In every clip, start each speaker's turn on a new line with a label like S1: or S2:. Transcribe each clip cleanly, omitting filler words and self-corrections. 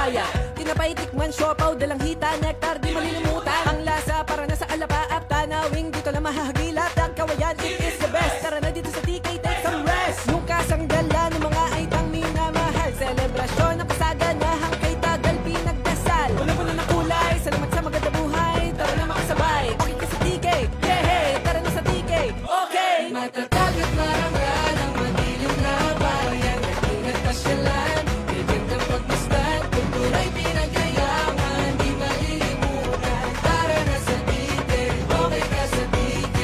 S1: sayawaya. Tinapay, tikman, siopaw, dalang hita, nektar, di malilimutan. Ang lasa para nasa alapaap, tanawing dito lang mahahagilap. Ang kawayan, it is the best. Tara na dito sa TK, take some rest. Yung kasanggalan ng mga aitang minamahal, selebrasyon ng kasaganahang kay tagal pinagdasal. Wala na kulay, salamat sa maganda buhay. Tara na makasabay, okay ka sa TK, yeah, hey, tara na sa TK, okay. Matatag at marangal ang madilim na bayan, nag-ingat pasyalan, bigandang pagmasdan, kultura'y pinagayaman, di malilimutan. Tara na sa TK, okay ka sa TK.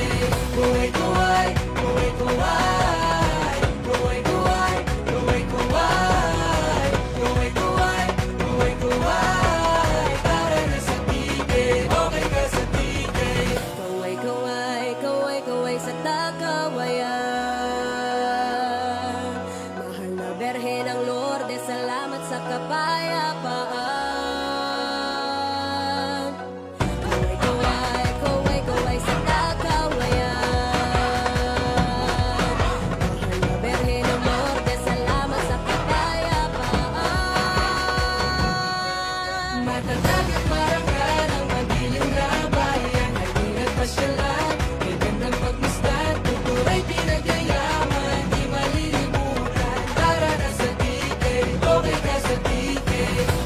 S1: Kuway-kuway, kuway-kuway, kuway-kuway, kuway-kuway, kuway-kuway, kuway-kuway. Tara na sa TK, okay ka sa TK. Kuway-kuway, kuway-kuway sa Takawayan. Mahal na Berhen ng Lourdes, salamat sa kapayapaan. Kuway-kuway, kuway-kuway sa Takawayan. Mahal na Berhen ng Lourdes, salamat sa kapayapaan. Matatag at marangal ang madilim na bayan, nag-ingat pasyalan, may gandang pagmasdan, kultura'y pinagayaman, di malilimutan. Tara na sa TK, okay ka sa TK.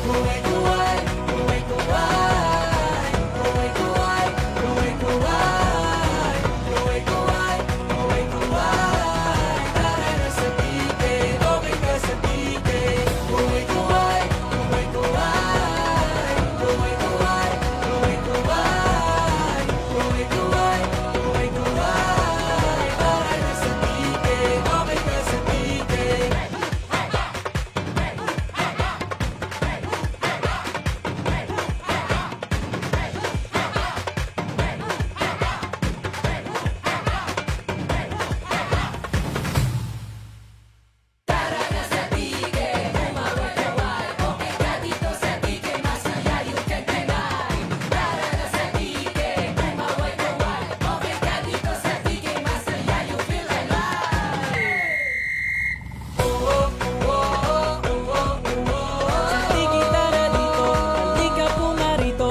S1: Kuway-kuway, kuway-kuway, kuway-kuway, kuway-kuway, kuway-kuway, kuway-kuway. Tara na sa TK, okay ka sa TK. Kuway-kuway, kuway-kuway, kuway-kuway, kuway-kuway, kuway-kuway, kuway-kuway. Tara na sa TK, okay ka sa TK. Tiki tara dito, halika pumarito.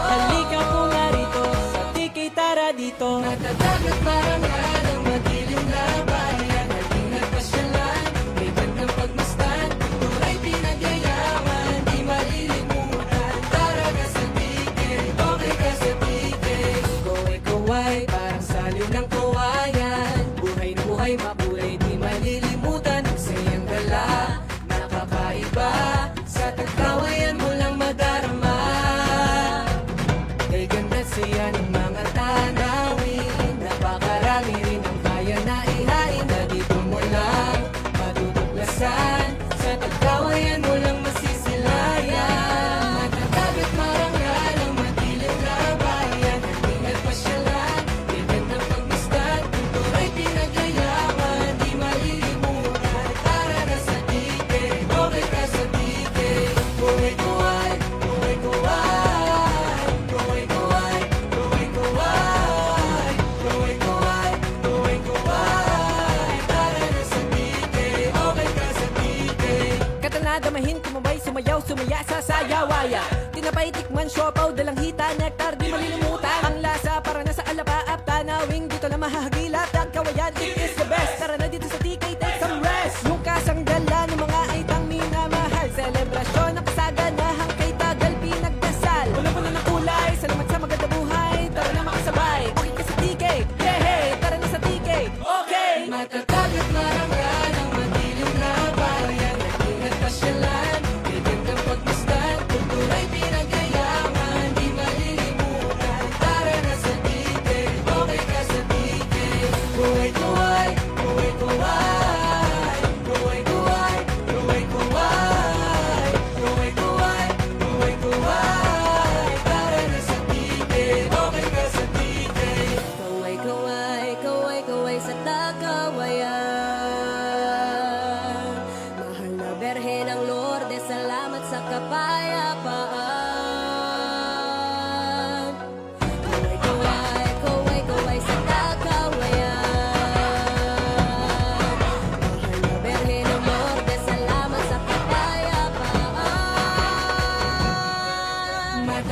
S1: Halika pumarito, sa tiki tara dito. Matatag at marangal ang madilim na bayan, nag-ingat pasyalan, may gandang pagmasdan, kultura'y pinagayaman, di malilimutan. Tara na sa TK, okay ka sa TK. Kuway-kuway, parang saliw ng kawayan, buhay na buhay, makulay, di malilimutan. Ang sayang gala, nakakaiba, sa Tagkawayan mo lang madarama. Kay ganda't saya ng mga tanawin, napakarami rin ang kaya na ihain, na dito mo lang matutuklasan. Sa Tagkawayan mo lang masisilayan. Matatag at marangal ang madilim na bayan, nag-ingat pasyalan, may gandang pagmasdan, kultura'y pinagayaman, di malilimutan. Tara na sa TK, okay ka sa TK. Kuway-kuway, kuway-kuway, kuway-kuway, kuway-kuway, kuway-kuway, kuway-kuway. Tara na sa TK, okay ka sa TK. Katanadamahin, tumabay, sumayaw, sumaya sa sayawaya. Tinapay, tikman, siopaw, dalang hita, nektar, di malilimutan. Ang lasa para nasa alapaap, tanawing dito lang mahahagilap. Ang kawayan, it is the best. Tara na dito sa TK, take some rest. Yung kasanggalan ng mga aitang minamahal, selebrasyon ng kasaganahang kay tagal pinagdasal. Wala na kulay, salamat sa maganda buhay. Tara na makasabay, okay ka sa TK, yeah, hey, tara na sa TK, okay. Matatag at marangal ang madilim na bayan, nag-ingat pasyalan, may gandang pagmasdan, kultura'y pinagayaman, di malilimutan.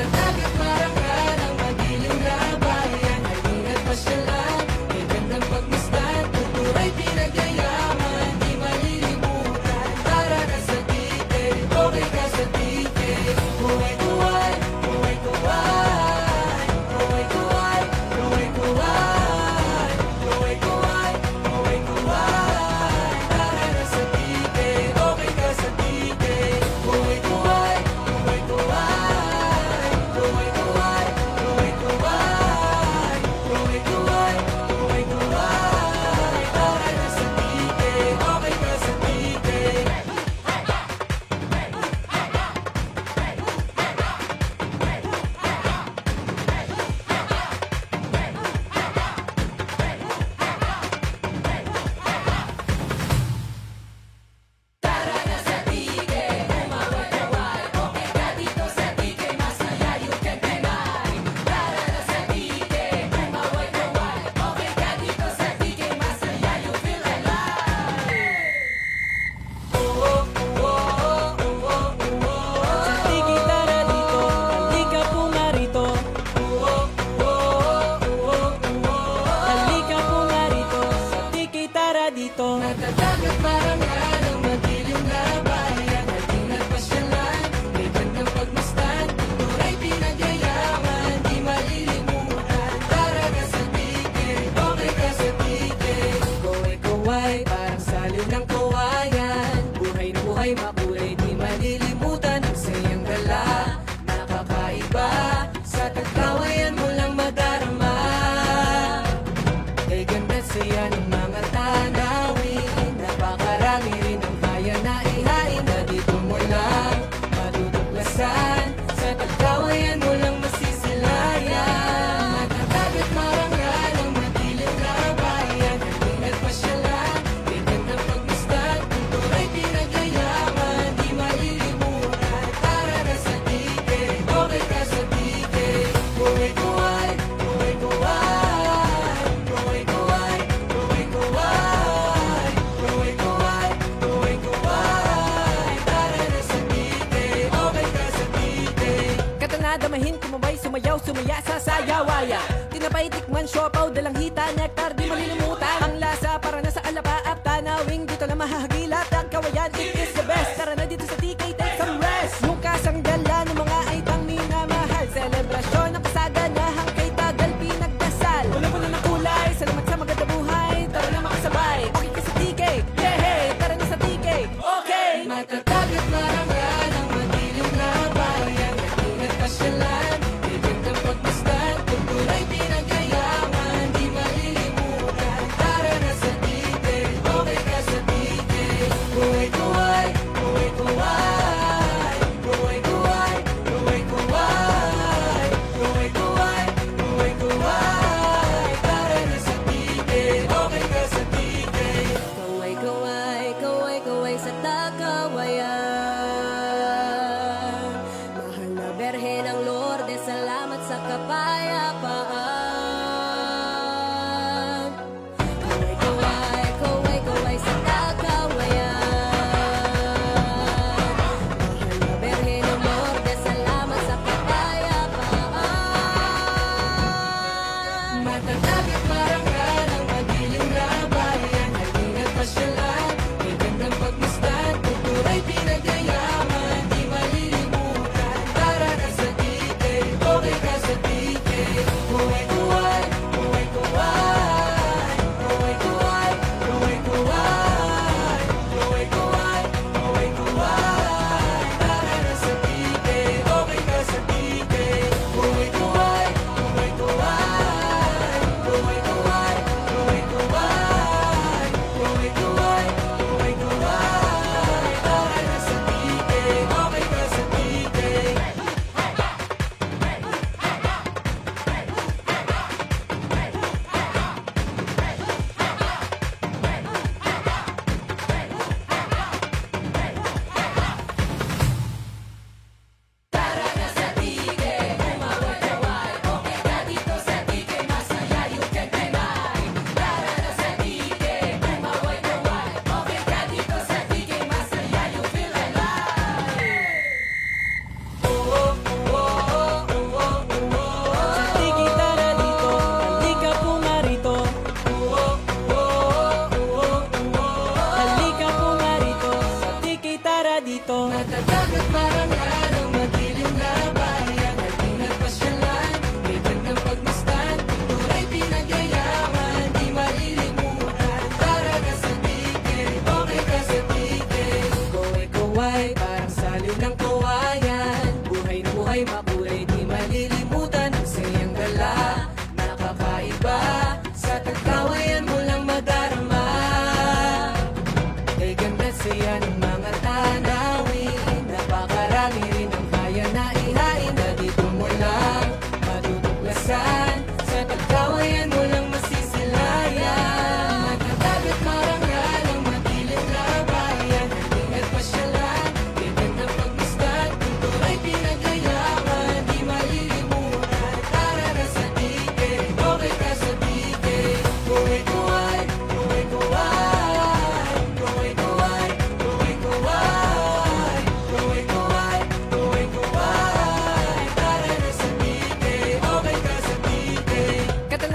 S1: Matatag at marangal ang madilim na bayan. Halina't pasyalan, may gandang pagmasdan. Kultura'y pinagyayaman, di malilimutan. Tara na sa titig, okay ka sa titig. Kuway-kuway, kuway-kuway, kuway-kuway, kuway-kuway, kuway-kuway, kuway-kuway. Tara na sa titig, okay ka sa titig. Kuway-kuway, kuway-kuway, kuway-kuway, kuway-kuway, kuway-kuway, kuway-kuway. Tara na sa titig, okay ka sa titig. Sa tiki tara dito, halika pumarito. Halika pumarito, sa tiki tara dito. Matatag at marangal ang madilim na bayan. Halina't pasyalan, may gandang pagmasdan. Kultura'y pinagyayaman, di malilimutan. Tara na sa tiki, okay ka sa tiki. Kuway-kuway, parang saliw ng kawayan. Buhay na buhay, makulay, di malilimutan. Ang sayang gala, nakakaiba. Sa tagkawayan mo lang madarama. Kay ganda't saya ng mga tanawin. Napakarami rin ang kaya na ihain. Na dito mo lang matutuklasan. Sa tagkawayan mo lang masisilayan. Matatag at marangal ang madilim na bayan. Halina't pasyalan, may gandang pagmasdan. Kultura'y pinagyayaman, di malilimutan. Tara na sa titig, okay ka sa titig. Kuway-kuway, kuway-kuway, kuway-kuway, kuway-kuway, kuway-kuway, kuway-kuway. Tara na sa titig, okay ka sa titig. Katanadamahin, kumabay, sumayaw, sumaya sa sayawaya. Tinapay, tikman, siopaw, dalang hita, nektar, di malilimutan. Ang lasa para na sa alapaap, tanawing dito lang mahahagilap. Ang kawayan, it is the best. Tara na dito sa TK, take some rest. Yung kasanggalan ng mga aitang minamahal. Selebrasyon ng kasaganahan kay tagal pinagdasal. Wala ng kulay, salamat sa maganda buhay. Tara na makasabay, okay ka sa TK. Yeah, hey, tara na sa TK, okay. Matatag at marangal ang madilim na bayan. Halina't pasyalan, may gandang pagmasdan. Kultura'y pinagyayaman, di malilimutan. Tara na sa titig, okay ka sa titig. Kuway-kuway,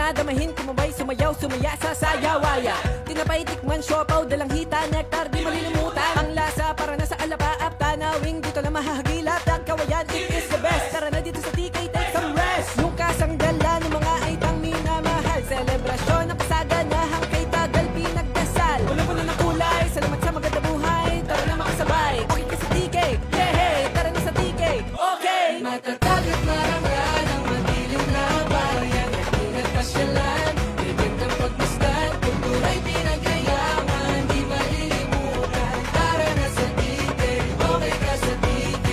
S1: na damahin, kumabay, sumayaw, sumaya sa sayawaya. Tinapay, tikman, siopaw, dalang hita, nektar, di malilimutan. Ang lasa para nasa alapaap, tanawing dito lang mahahagilap. Ang kawayan, it is the best. Tara na dito sa TK, take some rest. Yung kasanggalan ng mga aitang minamahal, selebrasyon ng kasaganahang kay tagal pinagdasal. Wala na kulay, salamat sa maganda buhay. Tara na makasabay, okay ka sa TK, yeah, hey, tara na sa TK, okay. Matatag at marangal ang madilim na bayan, ingat pasyalan, bigyan ng pagmasdan, kultura'y pinagayaman, di malilimutan. Tara na sa TK, okay ka sa TK.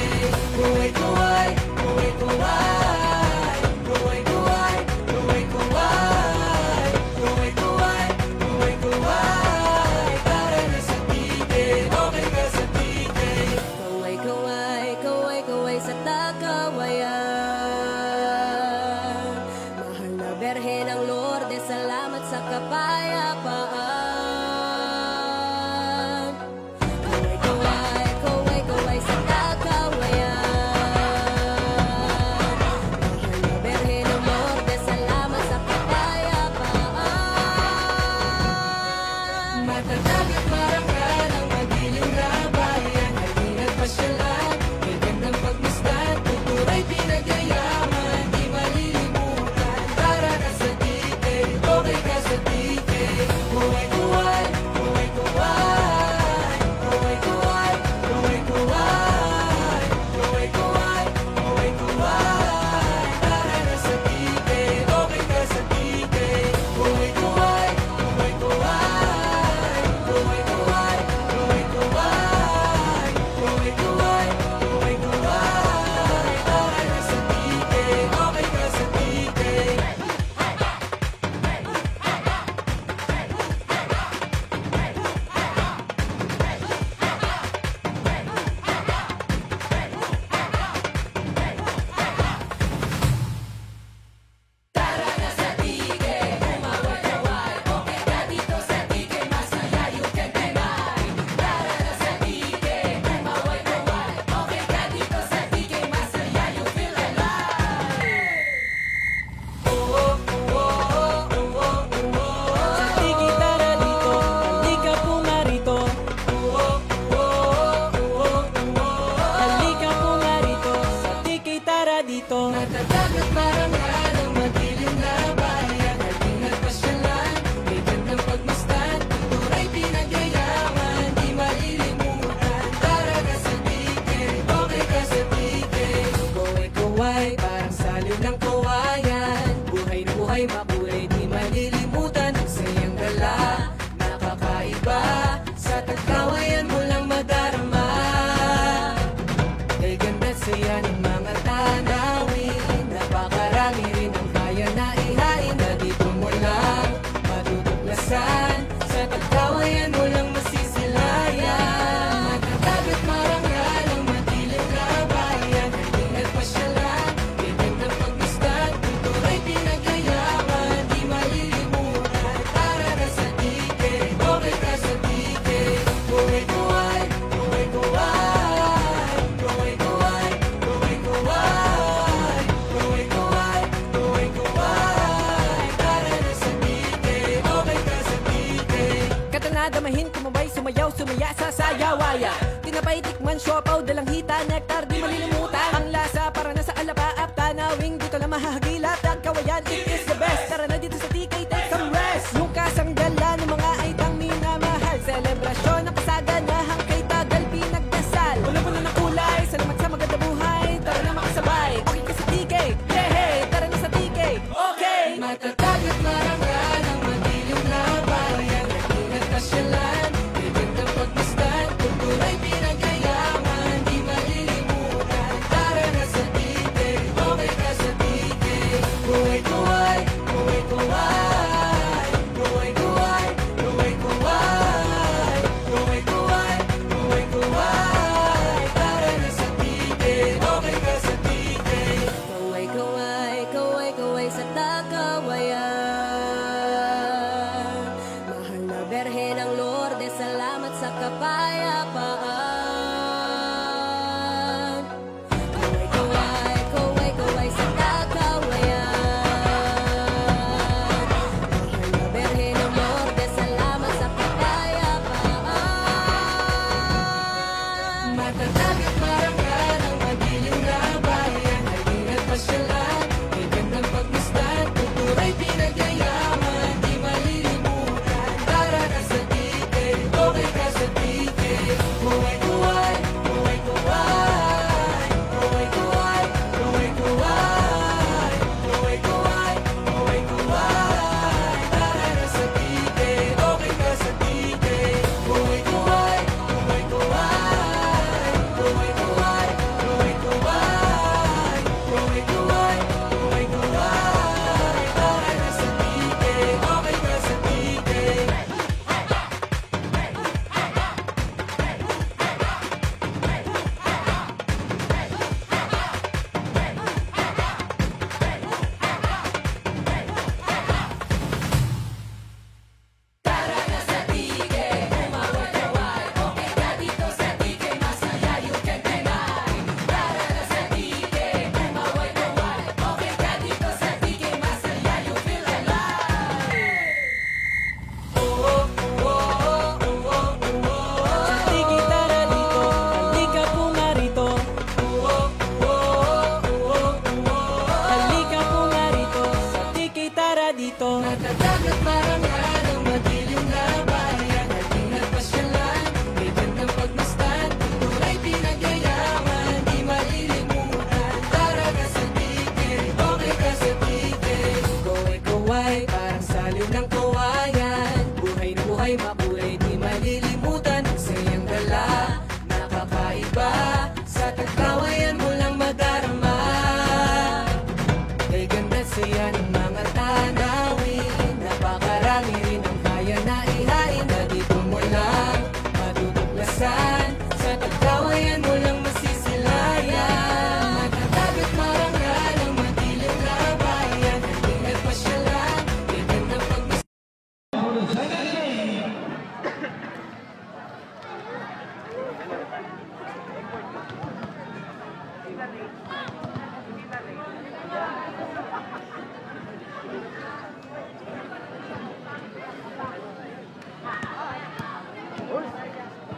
S1: Kuway-kuway, kuway-kuway, kuway-kuway, kuway-kuway, kuway-kuway, kuway-kuway. Tara na sa TK, okay ka sa TK. Kuway-kuway, kuway-kuway sa Takawayan. Mahal na Berhen ng Lourdes, salamat sa kapayapaan. Kuway-kuway, kuway-kuway sa Takawayan. Mahal na Berhen ng Lourdes, salamat sa kapayapaan. Matatag at marangal ang madilim na bayan, halina't pasyalan, bigyan ng pagmasdan, kultura'y pinagayaman, di malilimutan. Tara na sa TK, okay ka sa TK. Kuway-kuway, kuway-kuway, kuway-kuway, kuway-kuway, kuway-kuway, kuway-kuway. Tara na sa TK, okay ka sa TK. Kuway-kuway, kuway-kuway, kuway-kuway, kuway-kuway, kuway-kuway, kuway-kuway. Tara na sa TK, okay ka sa TK. Sa tiki tara dito, halika pumarito. Halika pumarito, sa tiki tara dito. Matatag at marangal ang madilim na bayan, halina't pasyalan, bigyan ng pagmasdan, kultura'y pinagayaman, di malilimutan. Tara na sa TK, okay ka sa TK. Kuway-kuway, parang saliw ng kawayan, buhay na buhay, makulay, di malilimutan. Ang sayang gala, nakakaiba, sa Tagkawayan mo lang madarama. Kay ganda't saya ng mga tanawin, napakarami rin ang kaya na ihain, na dito mo lang matutuklasan. Sa Tagkawayan mo lang masisilayan. Matatag at marangal ang madilim na bayan, halina't pasyalan, bigyan ng pagmasdan, kultura'y pinagayaman, di malilimutan. Tara na sa TK, okay ka sa TK. Kuway-kuway, kuway-kuway, kuway-kuway, kuway-kuway, kuway-kuway, kuway-kuway. Tara na sa TK, okay ka sa TK. Kata na damahin, kumabay, sumayaw, sumaya sa sayawaya. Tinapay, tikman, siopaw, dalang hita, nektar, di malilimutan. Ang lasa para nasa alapaap, tanawing dito lang mahahagilap. Ang kawayan, it is the best. Tara na dito sa TK, take some rest. Yung kasanggalan ng mga aitang minamahal, selebrasyon ng kasaganahang kay tagal pinagdasal. Wala na kulay, salamat sa maganda buhay. Tara na makasabay, okay ka sa TK, yeah, hey, tara na sa TK, okay. Matatag at marangal ang madilim na bayan, halina't pasyalan, bigyan ng pagmasdan, kultura'y pinagayaman, di malilimutan. Tara na sa TK, okay ka sa TK. Kuway-kuway, kuway-kuway,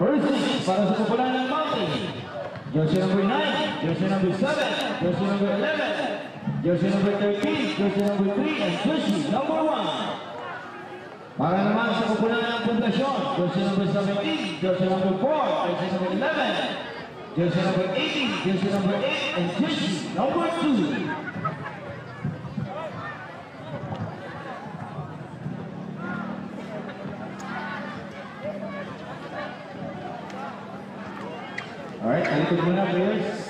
S2: First para sa kumpulan ng Mountain. Jersey number 9, jersey number 7, jersey number 11, jersey number 13, jersey number 3, and jersey number 1. Para naman sa kumpulan ng Pundasyon, jersey number 17, jersey number 4, jersey number 11, jersey number 18, jersey number 8, and jersey number 2. Alright, talikod muna players.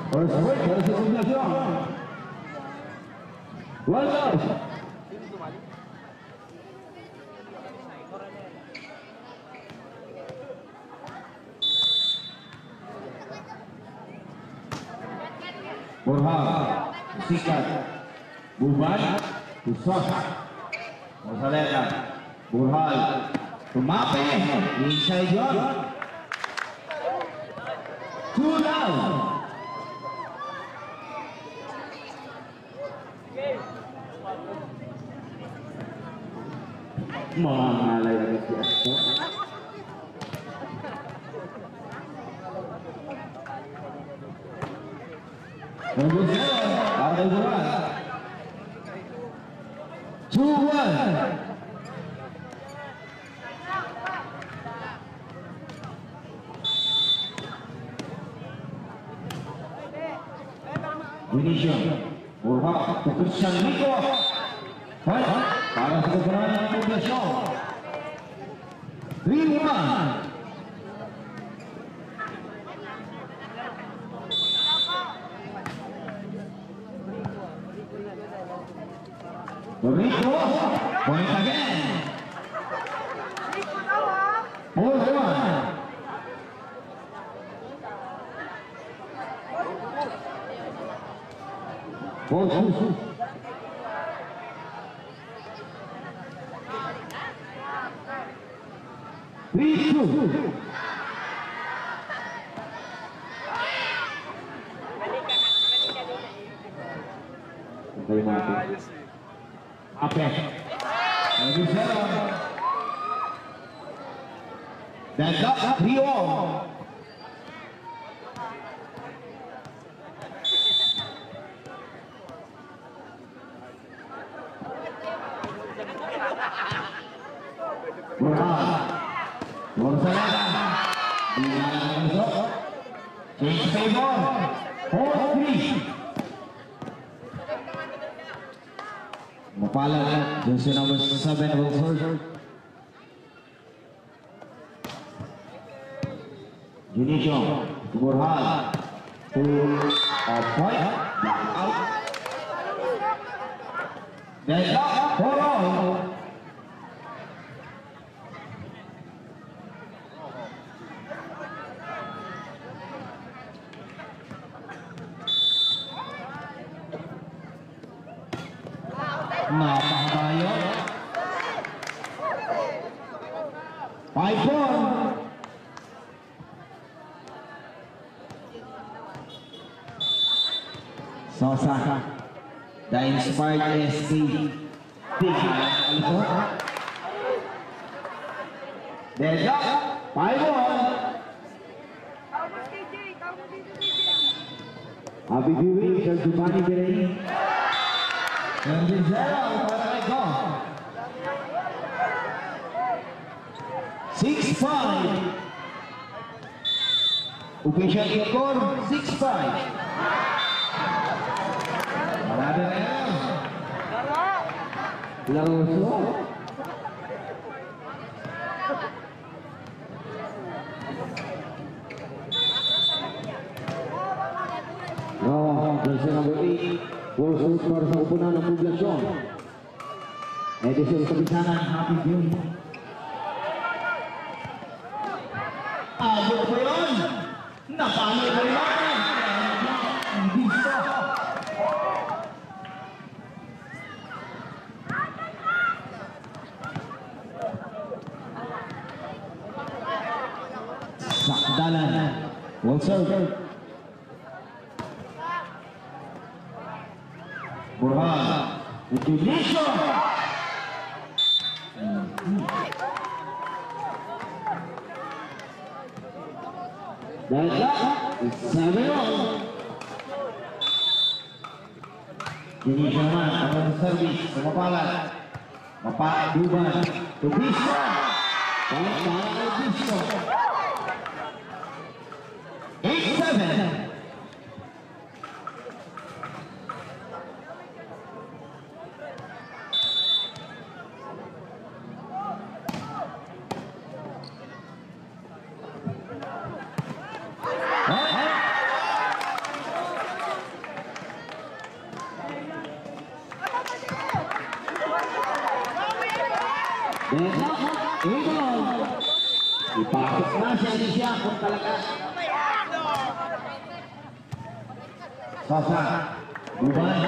S2: First break, para sa Pundasyon. One out. Burhan, sikat, Buban, Tusosa, Mosaleta, Burhan, tumape, inside yun. 2 down. Mengalay agak biasa. Bagus, ada bola. 2-1. Indonesia, bola keputusan Niko. Baik, para kebenaran yang Pundasyon. 3-1. Rico, point again. 4-1. Oh. 3-2. Apa? That's up 3-all. Change favor. 4-3. Mapala na jersey number 7 will serve. Indonesia, Burhan to a point, out. That's up for all. Napakahaba yun. 5-4. Sosa, the inspired SC. There's up. 5-1. Happy viewing, Sir Giovanni Bereni. And the 0 para kay Go. 6-5. Official score 6-5. Marami na yan. Laruso. No, jersey number 8. World para sa kupunan ng poblasyon. Edison Kapisanan, happy viewing. Abot ko yun! Napano ko yun! Hindi siya! Sakdalan, well served. Burhan, Indonesia! Deadlock, 7-0. Indonesia naman, ang service, sumapalan. Mapaduban, Tubisco. Para Tubisco. 8-7. Ipasok na siya kung talaga. Sosa, Duban.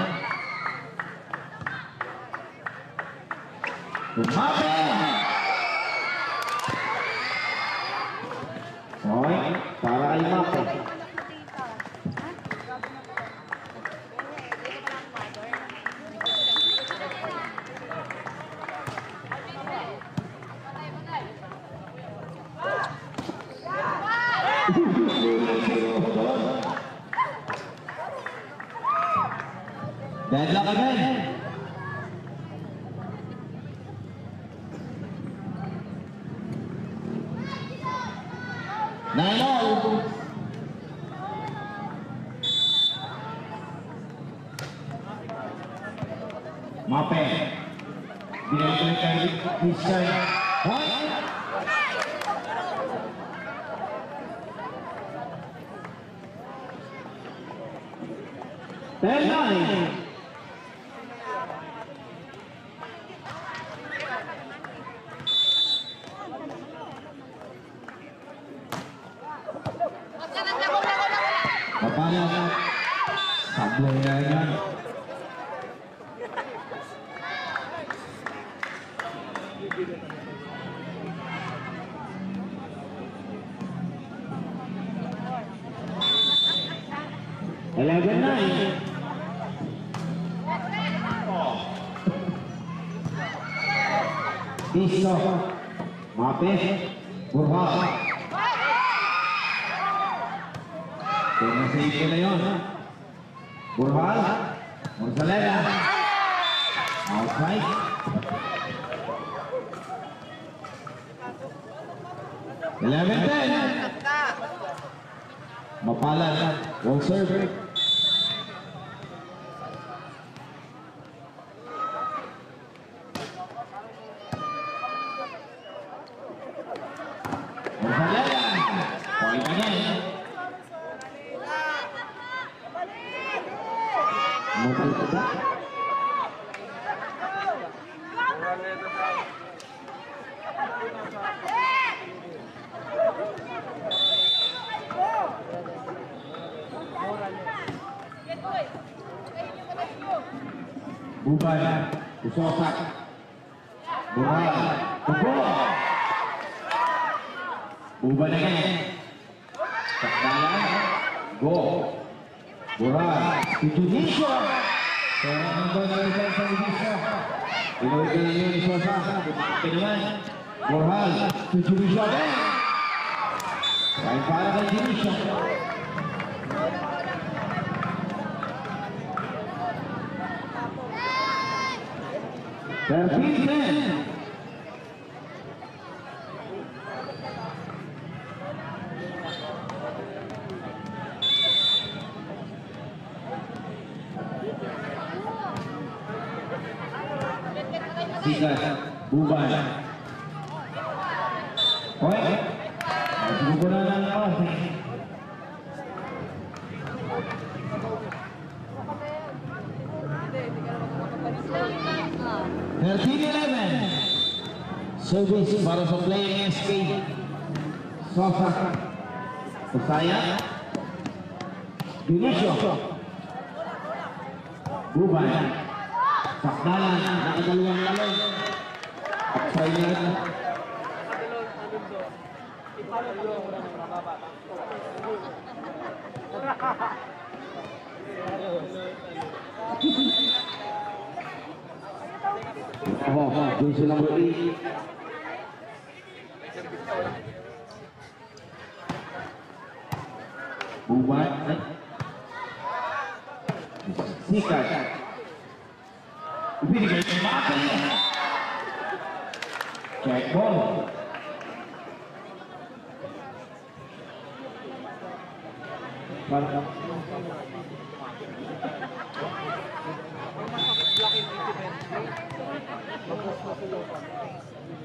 S2: Tumape. Oy, para kay Mape. Deadlock again. Nine-all. Mape. Binalik kay Christian. Ten-nine. Papaya sablon na yan. Eleven nine. Piso, Mape, Burhan. Pinasave ko na yun. Burhan, Morsaleda. Outside. Eleven 10. Mapalan, wall serve. Morsaleda. Point again. Buban, Usosak, Burhan, Tubo. Buban again. Sakdalan, go. Burhan, Indonesia. Kaya ang banalitan sa Indonesia. Inuwi ka lang yun, Usosak. Pinuman, Burhan, Indonesia. Kaya para kay Indonesia. Terpilih. Tiga, Buban. Poin. Buban dan lawan. Service para sa playing SK. Sosa. Kusaya. Dionisio. Bubay. Sakdalan. Nakadalawang lalong. Upside. Jersey number 8. Buat Sikat. Binigay ng mata niya. Check ball. Parang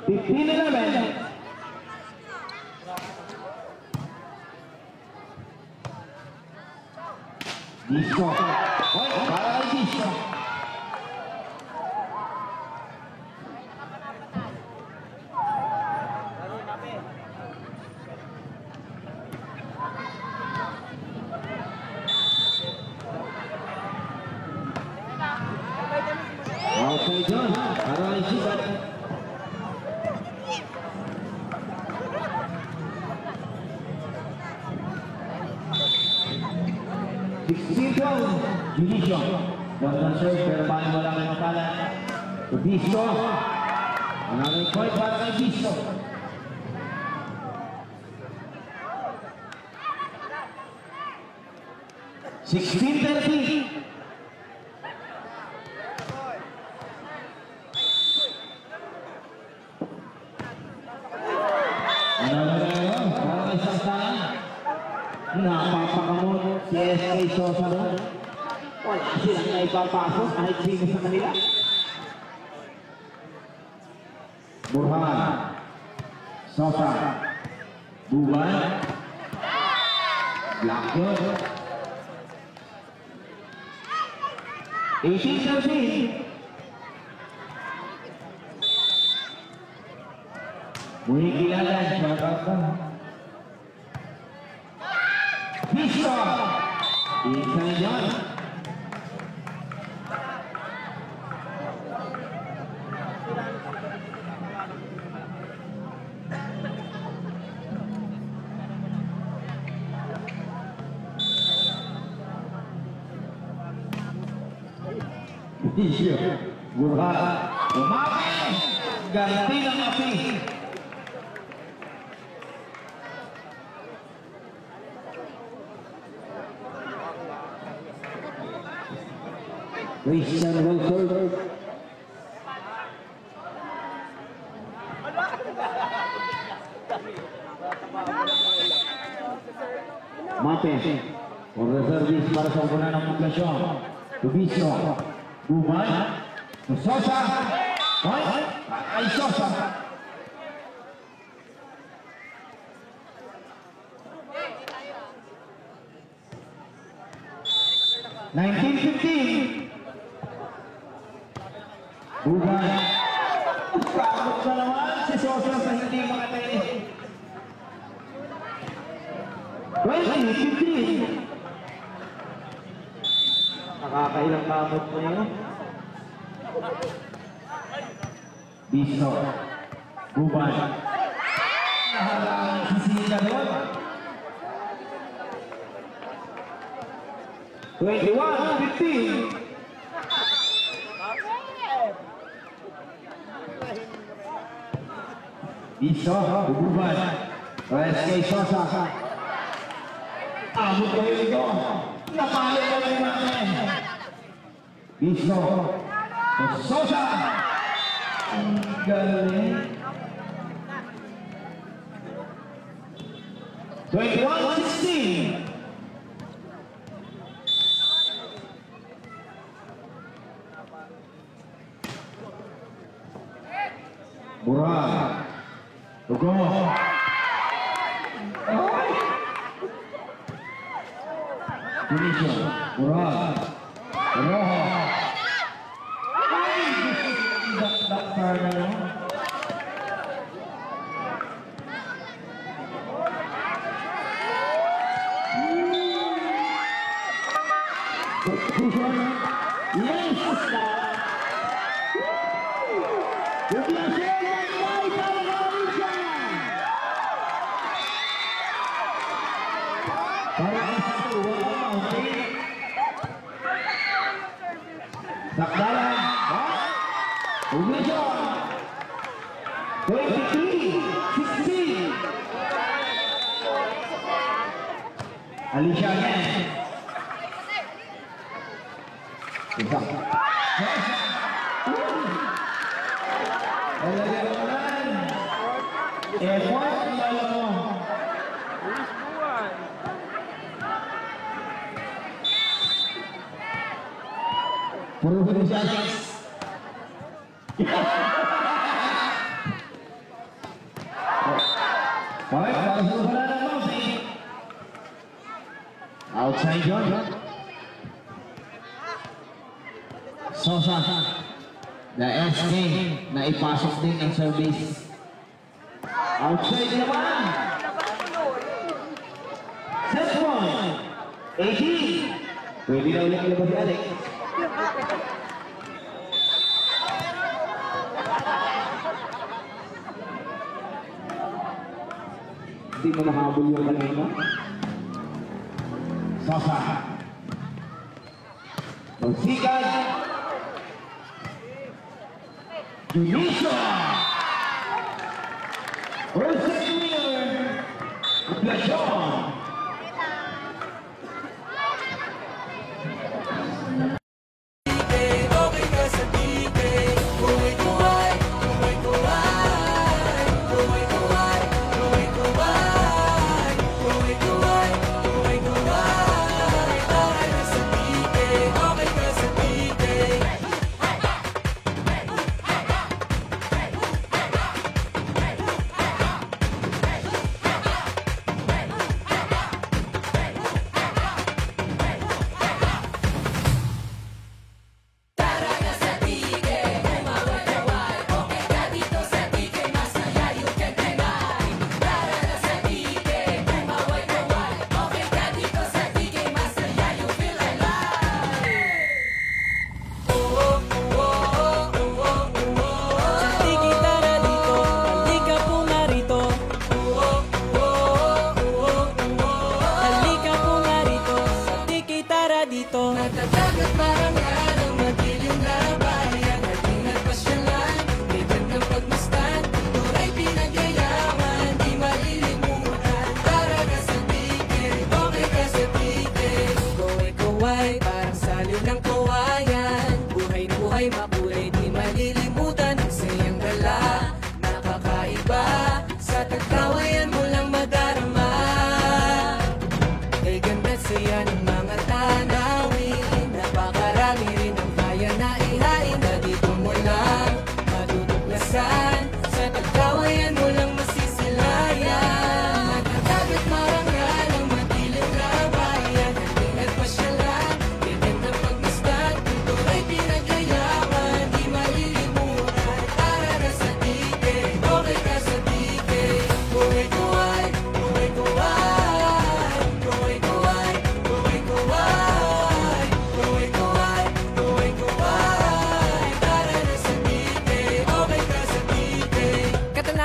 S2: 15-11. Disco. Para kay Disco. Okay, John. Para kay Sikat. Dionisio. One serve, pero paano mo lang ay makalan. So, Disco. Maraming point para kay Disco. $16-13. Napapakamot si SK Sosa doon. Wala silang naipapasok kahit sino sa kanila. Burhan. Sosa. Buban. Blackwood. 18-13. Muli kilala. Shout out ka. Disco. Isa yan. Disco. Burhan. Umapin. Ganti ng api. Christian Wilson. Mate. Por reservis para sa upunan ng poblasyon. Dionisio. Buman. Sosa. Ay Sosa. $19-15. Bukan. Kakot na naman si Sosa sa hindi makatay. 20-15. Nakakailang kamot mo yun. Disco. Buban. Nahalang sisila doon. 21-15. Disco, Buban. SK Sosa. Abot kayo ito. Napalo kayo natin. Disco. Sosa. Ang galing. 21-16. Burhan. Tugo. Dionisio. Burhan. Rojo. Ay! Daktar na yun. Yes! Sakdalan, Umission, 23-16. Alicia again. Isa. Effort, lalo mo. Puro siya. Okay, para sa wala ng mountain. Outside yun. Sosa. The SK na ipasok din ang service. Outside naman. Set point. 18. Pwede na ulit ilabas si Alex. Hindi mo nakahabol yung kanina. Sosa. Magsikad. Junisa. First winner. Blasyon.
S1: Natatagat marangal ang madilim na bayan. Halina't pasyalan, may gandang pagmasdan. Turay pinagyayaman, di malilimutan. Para ka sa tigil, okay ka sa tigil. Kaway-kaway, parang saliw ng kawayan. Buhay na buhay, makulay, di malilimutan. Ang sayang gala, nakakaiba. Sa tagkawayan mo lang madarama. Kay ganda't saya ng mga tanawin. Napakarami rin ang kaya na ihain. Na dito mo lang matutuklasan. Sa tagkawayan mo lang masisilayan. Nagkatagat marangal ang madilim na bayan. Halina't pasyalan, ganyan na pagmasdan. Tuloy pinagyayaman, di malilimutan. Para na sa tigil, okay ka sa tigil. Kuway-kuway, kuway-kuway.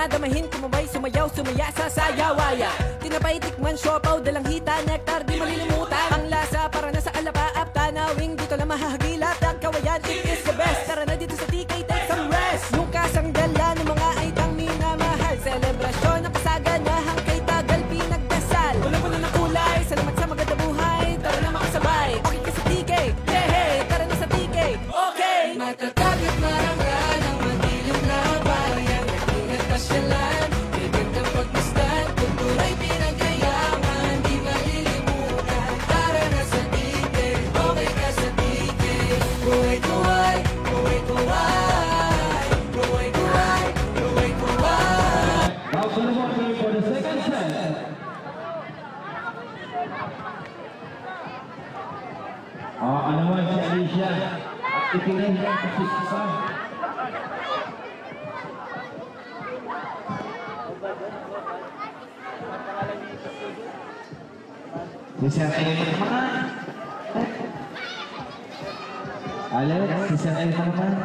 S1: Damahin, kumabay, sumayaw, sumaya sa sayawaya. Tinapay, tikman, siopaw, dalang hita, nektar, di malilimutan. Ang lasa para na sa alapaap, tanawing dito lang mahahagilap. Ang kawayan, it is the best. Tara na dito sa TK, take some rest. Yung kasanggala ng mga aitang minamahal. Selebrasyon ng kasaganahan kay tagal pinagdasal. Wala-wala ng kulay, salamat sa maganda buhay. Tara na makasabay, okay ka sa TK. Yeah, hey, tara na sa TK, okay. Matatagat marangal ang madilim na bayan. Pasyalan, may gandang pagmasdan. Kulturay pinagyayaman, di malilimutan. Para na sa tigil, okay ka sa tigil. Kuway-kuway, kuway-kuway. Kuway-kuway, kuway-kuway.
S2: Now for the one for the second set. Ano mo si Alicia? At itinay niya ang kasisa. Bisa kayo naman. Alex, si Sir El naman.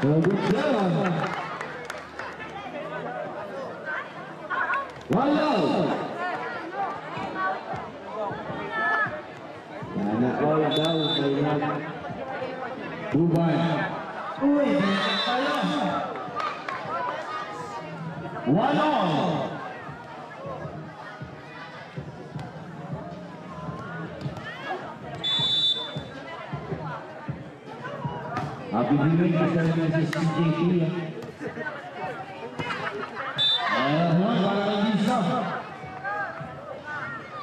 S2: Good job. Wala. Sana all daw kaya Dubai. Uy, tayo. 1-all. Happy viewing sa CJP. Para bisa.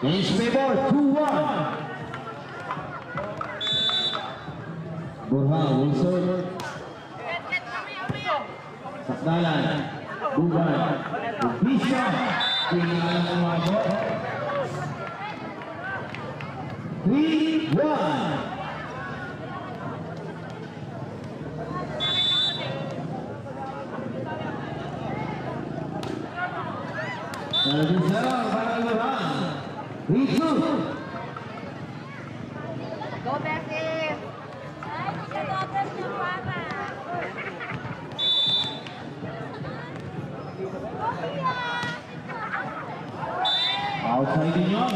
S2: Games favor 2-1. Burha, Wilson. Sakdalan. Buban. Bisa. Tingnan ang umabot. 3-1. Lagi serang para Luhan. 3-2.
S3: Go back in.
S2: Outside in yon.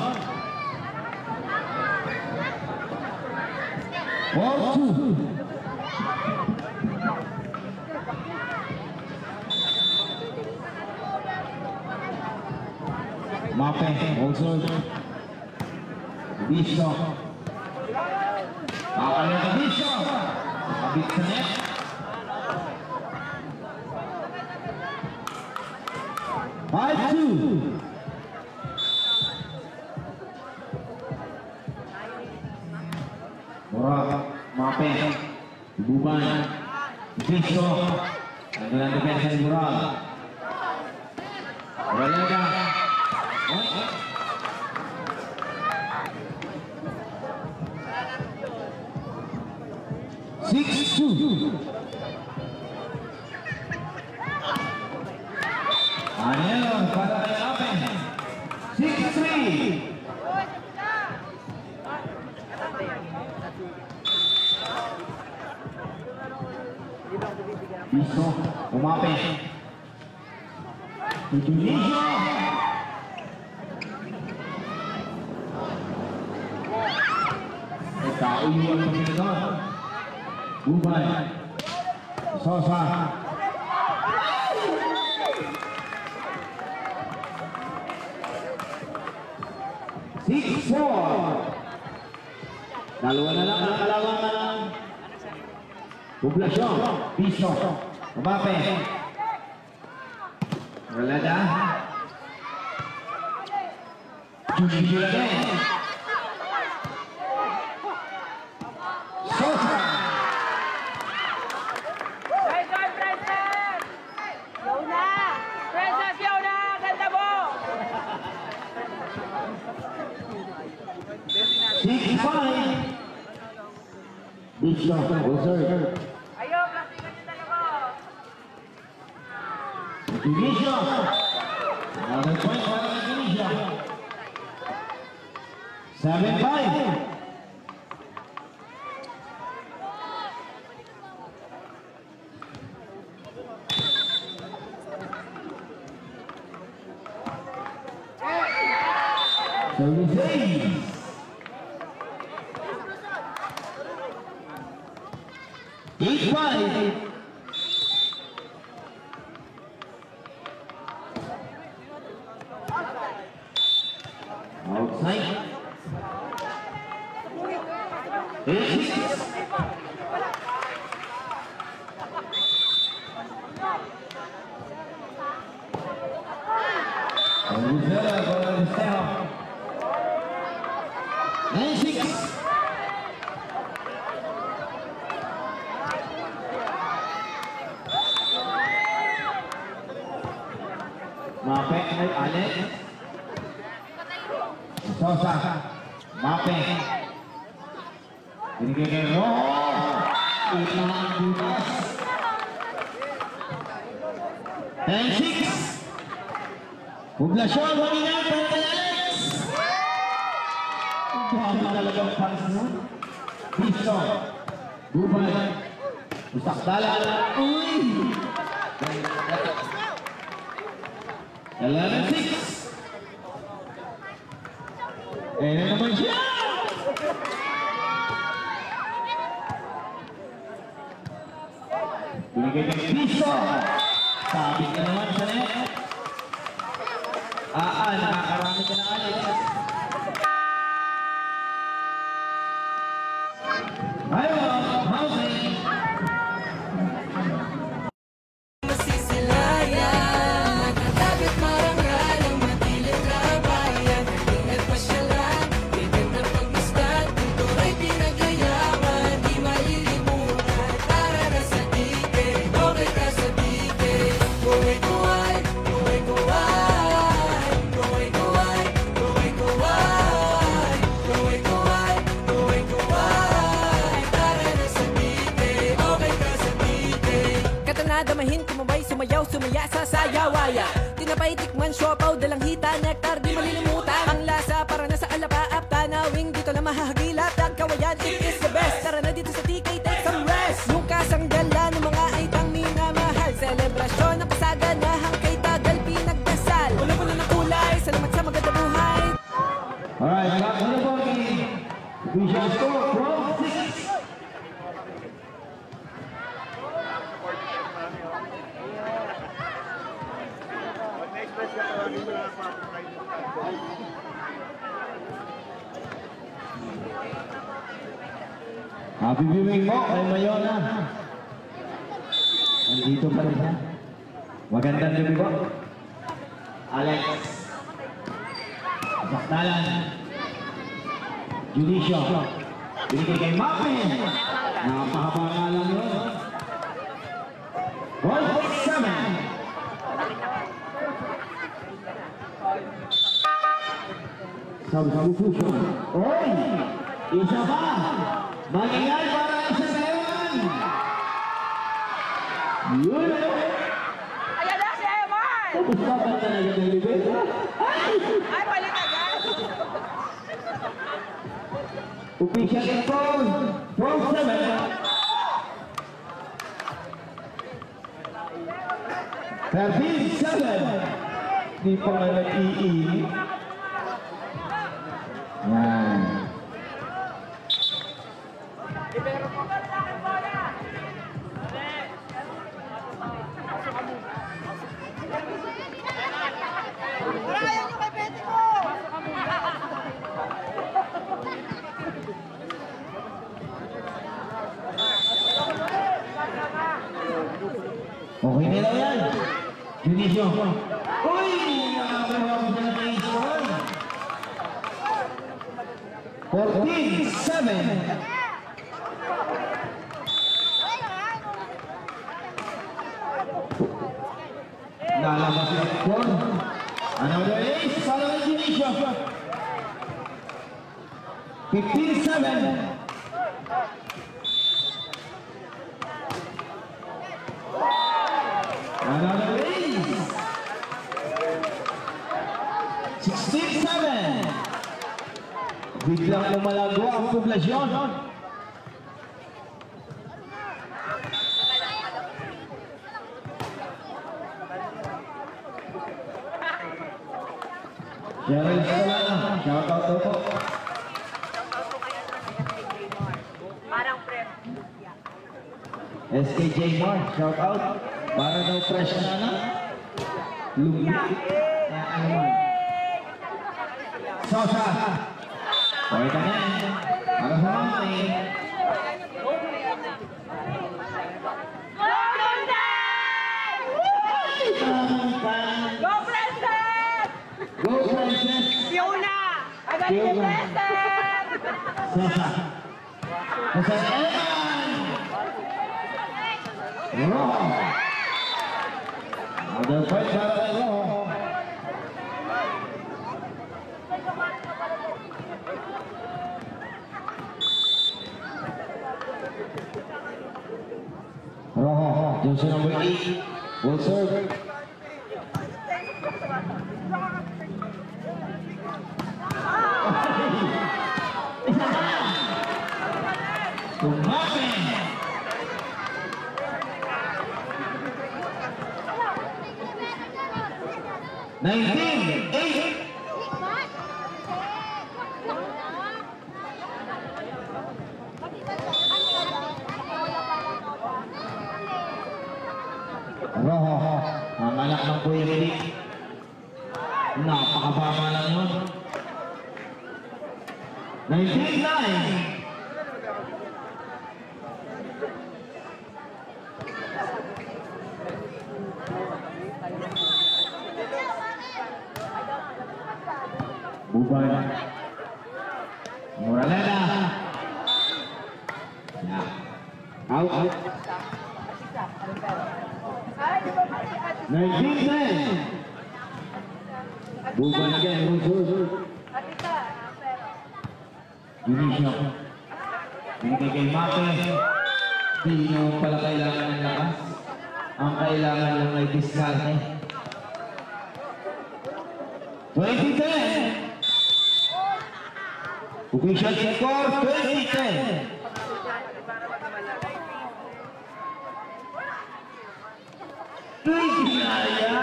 S2: 4-2. Mape, also Bisho. Akalnya ke Bisho. Habis net. Five-2. Murah, Mape, Buban, Bisho. Dengan defensa Murah. Relega. 6-2. Anelo para Ape. 6-3. Biso, Umape. Indonesia. Iwan Pemiluan. Buban. Sosa. Dalawa na lang ang kalawang ng poblasyon. Biso. Umape. Relada. Junior again. Sosa. Bicho, reserve.
S3: Ayo, plastikan yung dalawa.
S2: Indonesia. Another point for Indonesia. 7-5. Service. 8-5. Outside. 8-6. kay Alex. Sosa. Mape. Binigay kay Rojo. Ilang bukas. 10-6. Poblasyon, Manila, kay Alex. Ang talagang pansin. Piso. Bubay. Usakdala. Uy! 11-6. Na naman siya! Binigay ng piso. Sabit na naman sa net. Nakakarami ka na Alex. Ayaw, housing.
S1: Masisilayan, nagkatagat marangal ang matilit na bayan. Ingat pasyalan, bibig na pagmasdan, kultura'y pinagyayaman, di malilimutan. Para na sa tigay, okay ka sa tigay. Kuway-kuway, kuway-kuway, kuway-kuway, kuway-kuway, kuway-kuway, kuway-kuway. Para na sa tigay, okay ka sa tigay. Katanadamahin, kumabay, sumayaw, sumaya sa sayawaya. Tinapay, tikman, siopaw, dalang hita, nektar, di malilimutan. Ang lasa para na sa alapaap, tanawing dito na mahahagilap. Ang kawayan, it is the best. Tara na dito sa TK, take some rest. Yung kasanggalan ng mga aitang minamahal. Selebrasyon ng kasaganahang kay tagal pinagdasal. Wala ng kulay, salamat sa maganda buhay.
S2: Alright, back to the bogey. We shall score from 6. Happy viewing po kay Mayona. Nandito pa rin siya. Magandang gabi po. Alex. Sakdalan. Judisio. Binigay kay Mapin. Napakahaba nga lang yun. 1-7. Substitution. Oy! Isa pa! Mangyayal para isa ngayon! Yun!
S3: Ayan na si Eman!
S2: Tapos ka ba talaga ng libet?
S3: Ay, balik agad!
S2: Official control! 12-7! 13-7! Di pa nga nag-iinit. Yan.
S3: Wala yung kay Betty ko!
S2: Okay na lang yan. Junicio. Uy! Nakakawa ko na ng isol. 14-7. Lalabas yung score. Another ace para ng Junicio. 15-7. Another ace. 16-7. Biglang lumalago ang poblasyon. Cheryl Solana, shout out daw po.
S3: Parang friend.
S2: SKJ Mar, shout out. Para daw fresh na na. Lumbi. Ano man. Sosa. Okay ka na. Para sa mamay.
S3: Go, Princess!
S2: Go, Princess!
S3: Fiona! Agad
S2: Fiona.
S3: yung Princess!
S2: Sosa. Sosa Eman! Rojo. Other fight para kay Rojo. Jersey number 8 will serve. Tumape. 19-8. Rojo, ang anak ng Kuya Philip. Napakababa lang yun. 19-9. Buban. Moralena. Out. 19-10. Buban again. Division. Binigay kay Mate. Hindi nyo pala kailangan ng lakas. Ang kailangan lang ay diskarte. 20-10. Official score 20-10. Kinaya.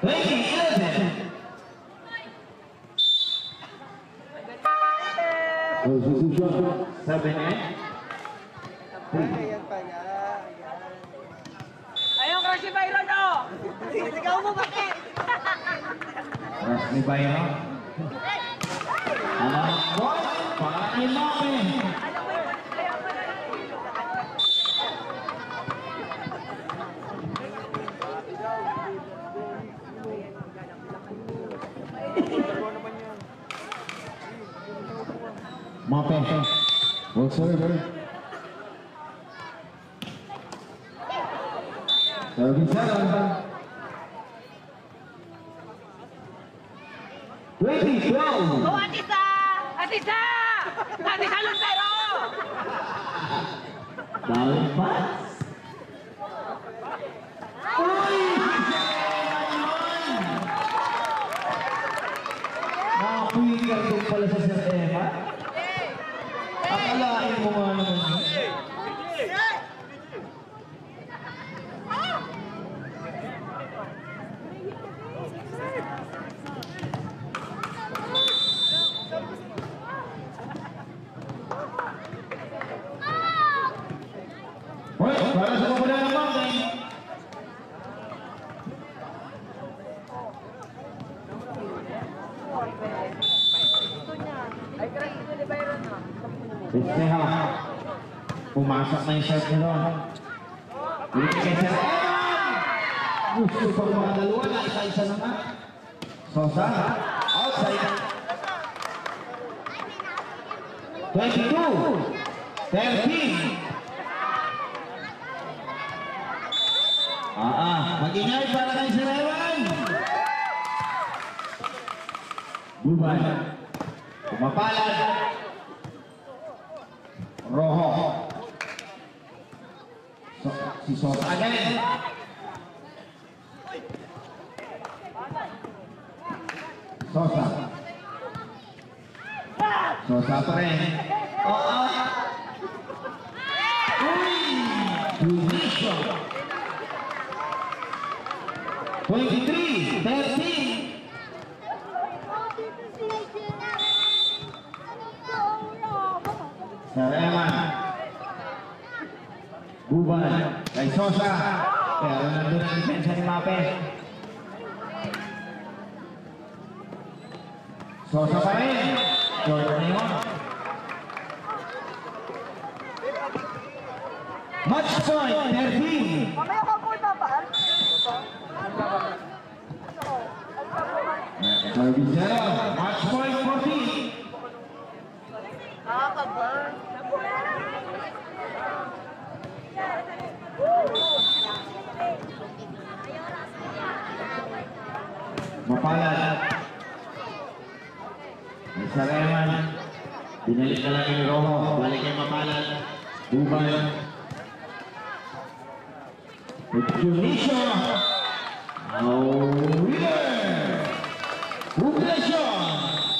S2: 20-11. Substitution 7-8.
S3: Ayun, Crush Byron, oh! Sigaw mo, bakit?
S2: Rush ni Byron. Alam ko, para kay Mami. Mape, will serve. Serving 7. 20-12.
S3: Oh, Atisa! Atisa! Atisa Lucero!
S2: Down pass. Uy! Nakapuyigan din pala sa Sir Emma. Akalain mo nga naman yun. Para sa kumula ng mountain. Bisneha. Pumasok na yung shirt nila. Dito kay Sir Eman. Gusto pa mga dalawa na isa-isa naman. Sosa. Outside. 22-13. Mag-ingay para kay Sir Eman. Buban. Pumapalad. Rojo. Si Sosa again. Sosa. Sosa pa rin. Uy! Division. 23-13. Sir Eman. Buban. Kay Sosa. Pero nandun ang depensa ni Mape. Sosa pa rin. Jordan na yun. Match point 13.
S3: Mamaya ka po ipapaan.
S2: Servicero. Match point 14.
S3: Nakaka-burn.
S2: Mapalad. May Sir Eman. Binalik na lang yung Rojo. Balik kay Mapalad. Buban. with Tunisia, our winner, Congratulations!